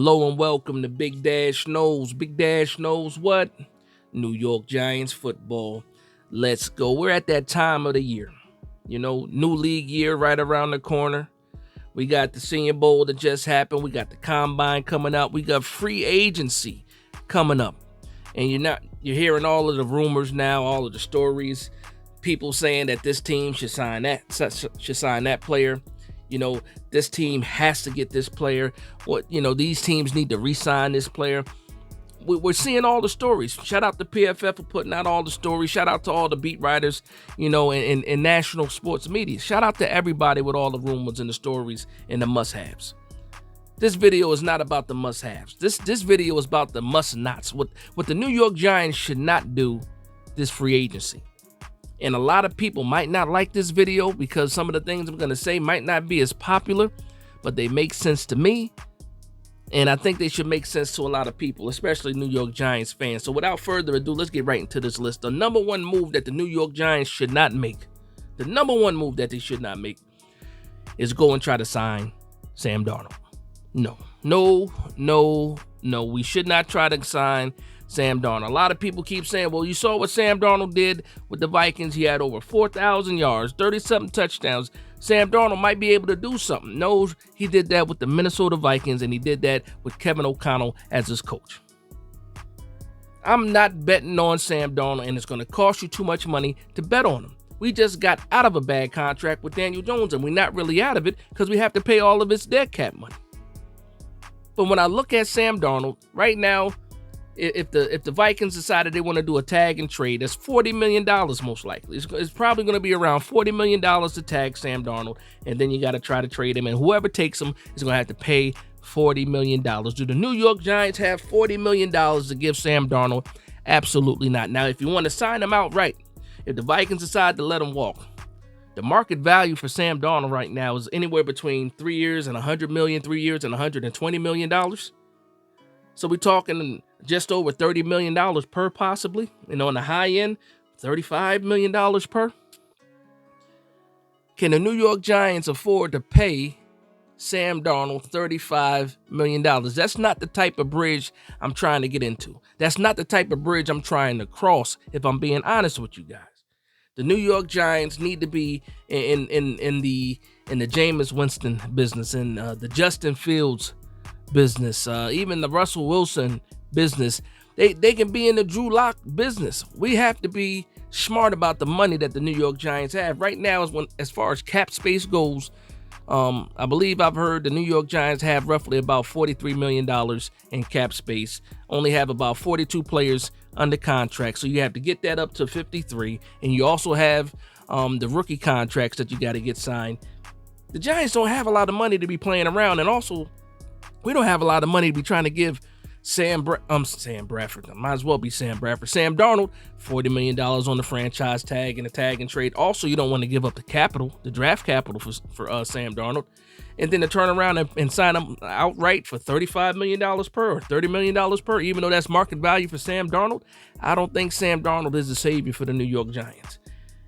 Hello and welcome to Big Dash Knows. Big Dash knows what? New York Giants football. Let's go. We're at that time of the year. You know, new league year right around the corner. We got the Senior Bowl that just happened. We got the Combine coming up. We got free agency coming up. And you're hearing all of the rumors now, all of the stories. People saying that this team should sign that player. You know, this team has to get this player. These teams need to re-sign this player. We're seeing all the stories. Shout out to PFF for putting out all the stories. Shout out to all the beat writers, in national sports media. Shout out to everybody with all the rumors and the stories and the must-haves. This video is not about the must-haves. This video is about the must-nots. What the New York Giants should not do this free agency. And a lot of people might not like this video because some of the things I'm going to say might not be as popular, but they make sense to me. And I think they should make sense to a lot of people, especially New York Giants fans. So without further ado, let's get right into this list. The number one move that the New York Giants should not make, is go and try to sign Sam Darnold. No. We should not try to sign Sam Darnold. A lot of people keep saying, well, you saw what Sam Darnold did with the Vikings. He had over 4,000 yards, 30-something touchdowns. Sam Darnold might be able to do something. No, he did that with the Minnesota Vikings, and he did that with Kevin O'Connell as his coach. I'm not betting on Sam Darnold, and it's going to cost you too much money to bet on him. We just got out of a bad contract with Daniel Jones, and we're not really out of it because we have to pay all of his dead cap money. But when I look at Sam Darnold right now, if the Vikings decided they want to do a tag and trade, that's $40 million most likely. It's probably going to be around $40 million to tag Sam Darnold, and then you got to try to trade him, and whoever takes him is going to have to pay $40 million. Do the New York Giants have $40 million to give Sam Darnold? Absolutely not. Now, if you want to sign him outright, if the Vikings decide to let him walk, the market value for Sam Darnold right now is anywhere between 3 years and $100 million, 3 years and $120 million. So we're talking just over $30 million per possibly. And on the high end, $35 million per. Can the New York Giants afford to pay Sam Darnold $35 million? That's not the type of bridge I'm trying to get into. That's not the type of bridge I'm trying to cross, if I'm being honest with you guys. The New York Giants need to be in the Jameis Winston business, and the Justin Fields business, even the Russell Wilson business. They can be in the Drew Lock business. We have to be smart about the money that the New York Giants have right now. As far as cap space goes, I believe I've heard the New York Giants have roughly about $43 million in cap space. Only have about 42 players under contract, so you have to get that up to 53, and you also have the rookie contracts that you got to get signed. The Giants don't have a lot of money to be playing around, and also we don't have a lot of money to be trying to give Sam Bradford. Might as well be Sam Bradford. Sam Darnold, $40 million on the franchise tag and a tag and trade. Also, you don't want to give up the draft capital for Sam Darnold, and then to turn around and sign him outright for $35 million per or $30 million per, even though that's market value for Sam Darnold. I don't think Sam Darnold is the savior for the New York Giants.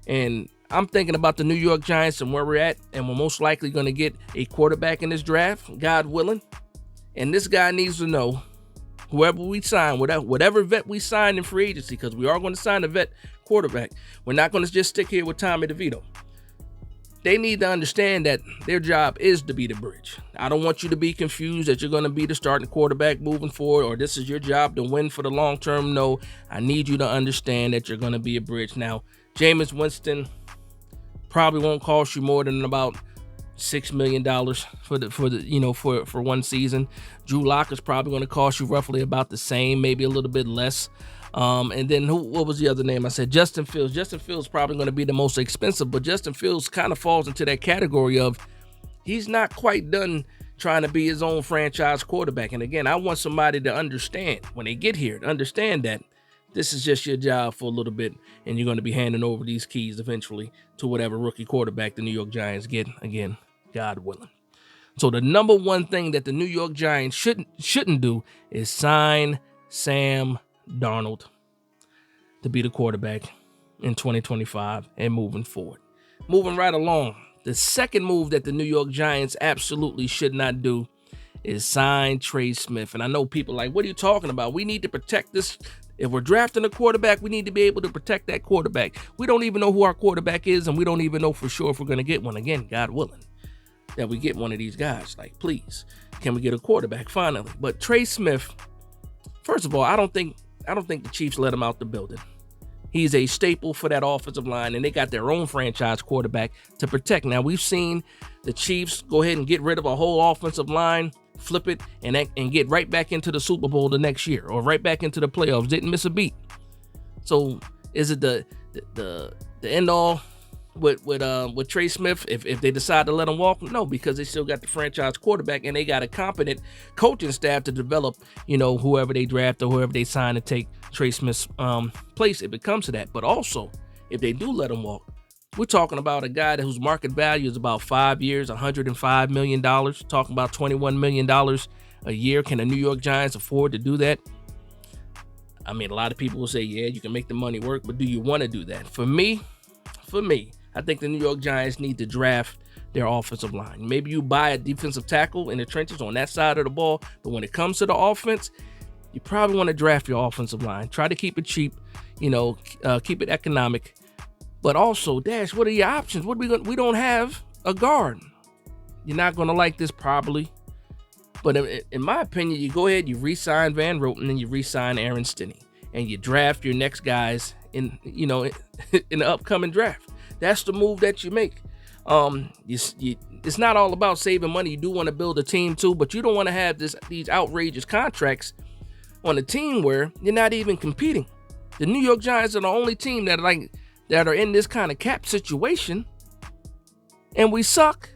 And I'm thinking about the New York Giants and where we're at, and we're most likely going to get a quarterback in this draft, God willing. And this guy needs to know, whoever we sign, whatever vet we sign in free agency, because we are going to sign a vet quarterback. We're not going to just stick here with Tommy DeVito. They need to understand that their job is to be the bridge. I don't want you to be confused that you're going to be the starting quarterback moving forward, or this is your job to win for the long term. No, I need you to understand that you're going to be a bridge. Now, Jameis Winston probably won't cost you more than about $6 million for one season. Drew Lock is probably going to cost you roughly about the same, maybe a little bit less. And then what was the other name? I said Justin Fields. Justin Fields is probably going to be the most expensive, but Justin Fields kind of falls into that category of he's not quite done trying to be his own franchise quarterback. And again, I want somebody to understand when they get here, to understand that this is just your job for a little bit, and you're going to be handing over these keys eventually to whatever rookie quarterback the New York Giants get, again, God willing. So the number one thing that the New York Giants shouldn't do is sign Sam Darnold to be the quarterback in 2025 and moving forward. Moving right along, the second move that the New York Giants absolutely should not do is sign Trey Smith. And I know people are like, what are you talking about? We need to protect this. If we're drafting a quarterback, we need to be able to protect that quarterback. We don't even know who our quarterback is, and we don't even know for sure if we're going to get one. Again, God willing, that we get one of these guys. Like, please, can we get a quarterback finally? But Trey Smith, first of all, I don't think the Chiefs let him out the building. He's a staple for that offensive line, and they got their own franchise quarterback to protect. Now, we've seen the Chiefs go ahead and get rid of a whole offensive line, flip it, and get right back into the Super Bowl the next year, or right back into the playoffs. Didn't miss a beat. So, is it the end all with Trey Smith if they decide to let him walk? No, because they still got the franchise quarterback, and they got a competent coaching staff to develop, whoever they draft or whoever they sign to take Trey Smith's place if it comes to that. But also, if they do let him walk, we're talking about a guy whose market value is about 5 years, $105 million, talking about $21 million a year. Can the New York Giants afford to do that? I mean, a lot of people will say, yeah, you can make the money work, but do you want to do that? For me, I think the New York Giants need to draft their offensive line. Maybe you buy a defensive tackle in the trenches on that side of the ball, but when it comes to the offense, you probably want to draft your offensive line. Try to keep it cheap, keep it economic. But also, Dash, what are your options? We don't have a guard. You're not going to like this probably. But in my opinion, you go ahead, you re-sign Van Roten, and you re-sign Aaron Stinney. And you draft your next guys in the upcoming draft. That's the move that you make. It's not all about saving money. You do want to build a team too, but you don't want to have these outrageous contracts on a team where you're not even competing. The New York Giants are the only team that are in this kind of cap situation, and we suck,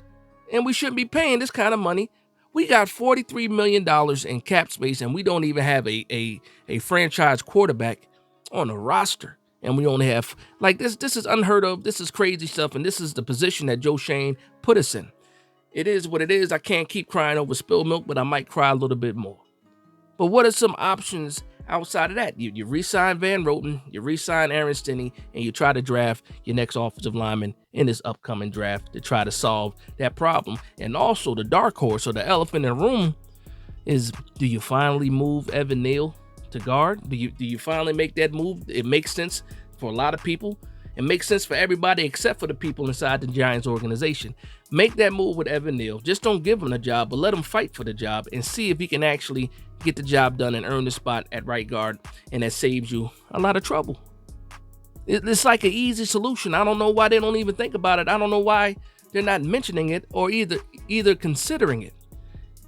and we shouldn't be paying this kind of money. We got $43 million in cap space, and we don't even have a franchise quarterback on the roster. And we only have, this is unheard of. This is crazy stuff, and this is the position that Joe Schoen put us in. It is what it is. I can't keep crying over spilled milk, but I might cry a little bit more. But what are some options outside of that? You re-sign Van Roten, you re-sign Aaron Stinney, and you try to draft your next offensive lineman in this upcoming draft to try to solve that problem. And also the dark horse, or the elephant in the room, is, do you finally move Evan Neal to guard? Do you finally make that move? It makes sense for a lot of people. It makes sense for everybody except for the people inside the Giants organization. Make that move with Evan Neal. Just don't give him the job, but let him fight for the job and see if he can actually get the job done and earn the spot at right guard, and that saves you a lot of trouble. It's like an easy solution. I don't know why they don't even think about it. I don't know why they're not mentioning it or either considering it.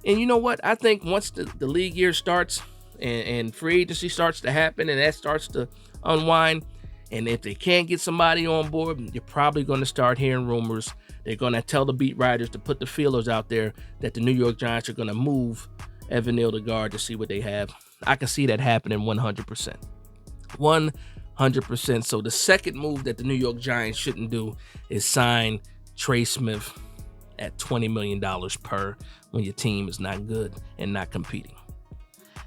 And you know what? I think once the league year starts and free agency starts to happen and that starts to unwind, and if they can't get somebody on board, you're probably going to start hearing rumors. They're going to tell the beat writers to put the feelers out there that the New York Giants are going to move Evan Neal to guard to see what they have. I can see that happening 100%. 100%. So the second move that the New York Giants shouldn't do is sign Trey Smith at $20 million per when your team is not good and not competing.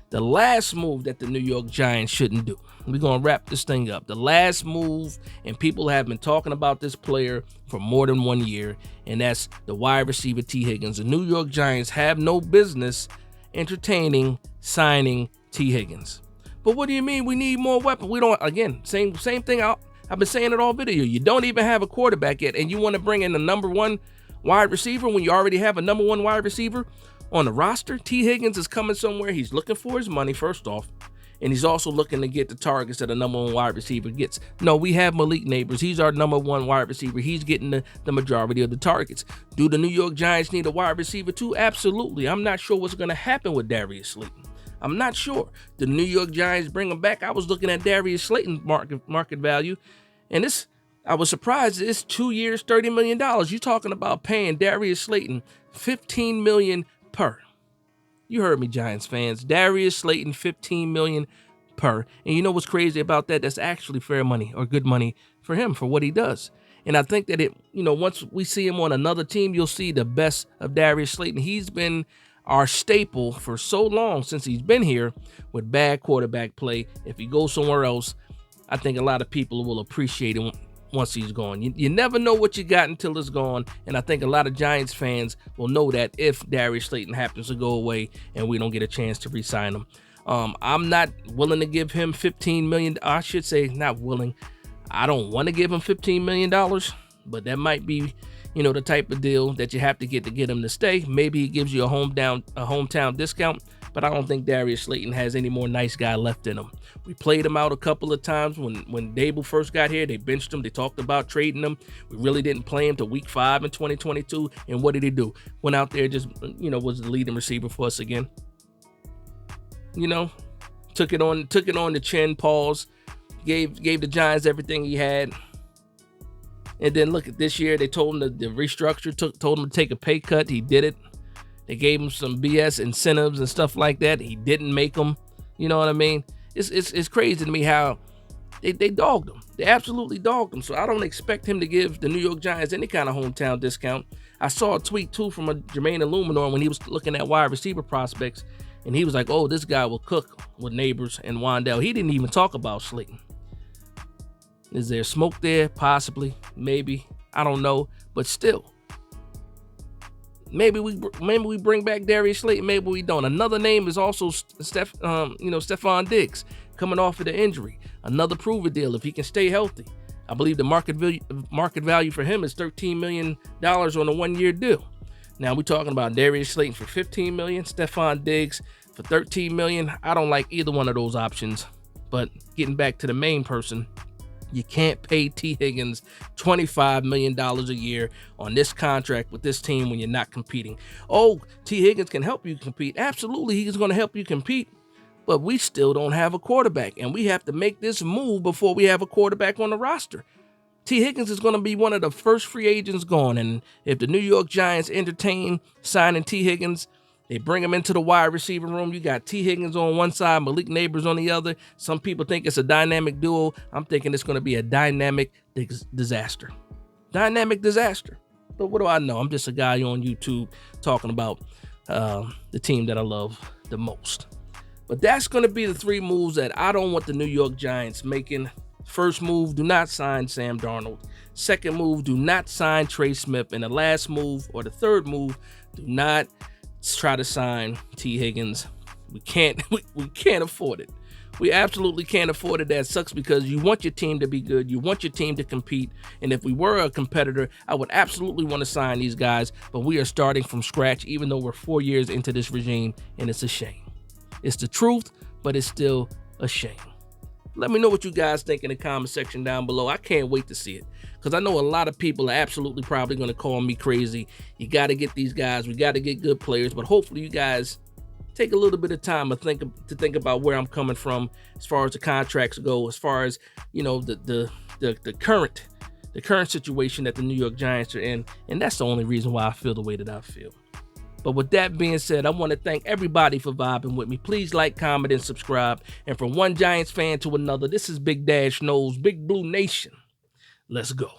The last move that the New York Giants shouldn't do, we're going to wrap this thing up. The last move, and people have been talking about this player for more than 1 year, and that's the wide receiver Tee Higgins. The New York Giants have no business entertaining signing Tee Higgins. But what do you mean we need more weapons? We don't, again, same thing. I've been saying it all video. You don't even have a quarterback yet, and you want to bring in the number one wide receiver when you already have a number one wide receiver on the roster? Tee Higgins is coming somewhere. He's looking for his money, first off, and he's also looking to get the targets that a number one wide receiver gets. No, we have Malik Neighbors. He's our number one wide receiver. He's getting the majority of the targets. Do the New York Giants need a wide receiver too? Absolutely. I'm not sure what's going to happen with Darius Slayton. I'm not sure. The New York Giants bring him back. I was looking at Darius Slayton's market value, and I was surprised. It's 2 years, $30 million. You're talking about paying Darius Slayton $15 million per. You heard me, Giants fans. Darius Slayton, $15 million per. And you know what's crazy about that? That's actually fair money or good money for him for what he does. And I think that once we see him on another team, you'll see the best of Darius Slayton. He's been our staple for so long since he's been here with bad quarterback play. If he goes somewhere else, I think a lot of people will appreciate him once he's gone. You never know what you got until it's gone, and I think a lot of Giants fans will know that if Darius Slayton happens to go away and we don't get a chance to re-sign him. I'm not willing to give him $15 million. I should say not willing. I don't want to give him $15 million, but that might be, the type of deal that you have to get him to stay. Maybe he gives you a hometown discount, but I don't think Darius Slayton has any more nice guy left in him. We played him out a couple of times when Dable first got here. They benched him. They talked about trading him. We really didn't play him till week 5 in 2022. And what did he do? Went out there, just, was the leading receiver for us again. Took it on the chin, pause, gave the Giants everything he had. And then look at this year, they told him to restructure, told him to take a pay cut. He did it. They gave him some BS incentives and stuff like that. He didn't make them. You know what I mean? It's crazy to me how they dogged him. They absolutely dogged him. So I don't expect him to give the New York Giants any kind of hometown discount. I saw a tweet too from a Jermaine Illuminor when he was looking at wide receiver prospects. And he was like, oh, this guy will cook with Neighbors and Wandell. He didn't even talk about Slayton. Is there smoke there? Possibly. Maybe. I don't know. But still. Maybe we bring back Darius Slayton. Maybe we don't. Another name is also Stephon Diggs coming off of the injury. Another prove-it deal if he can stay healthy. I believe the market value for him is $13 million on a 1-year deal. Now we're talking about Darius Slayton for $15 million, Stephon Diggs for $13 million. I don't like either one of those options. But getting back to the main person, you can't pay Tee Higgins $25 million a year on this contract with this team when you're not competing. Oh, Tee Higgins can help you compete. Absolutely, he's going to help you compete. But we still don't have a quarterback, and we have to make this move before we have a quarterback on the roster. Tee Higgins is going to be one of the first free agents gone, and if the New York Giants entertain signing Tee Higgins, they bring him into the wide receiver room. You got Tee Higgins on one side, Malik Neighbors on the other. Some people think it's a dynamic duo. I'm thinking it's going to be a dynamic disaster. Dynamic disaster. But what do I know? I'm just a guy on YouTube talking about the team that I love the most. But that's going to be the 3 moves that I don't want the New York Giants making. First move, do not sign Sam Darnold. Second move, do not sign Trey Smith. And the last move, or the third move, do not try to sign Tee Higgins. We can't afford it. We absolutely can't afford it. That sucks because you want your team to be good. You want your team to compete. And if we were a competitor, I would absolutely want to sign these guys. But we are starting from scratch, even though we're 4 years into this regime, and it's a shame. It's the truth, but it's still a shame. Let me know what you guys think in the comment section down below. I can't wait to see it because I know a lot of people are absolutely probably going to call me crazy. You got to get these guys. We got to get good players, but hopefully you guys take a little bit of time to think about where I'm coming from as far as the contracts go, as far as, the current situation that the New York Giants are in, and that's the only reason why I feel the way that I feel. But with that being said, I want to thank everybody for vibing with me. Please like, comment, and subscribe. And from one Giants fan to another, this is Big Dash Knows, Big Blue Nation. Let's go.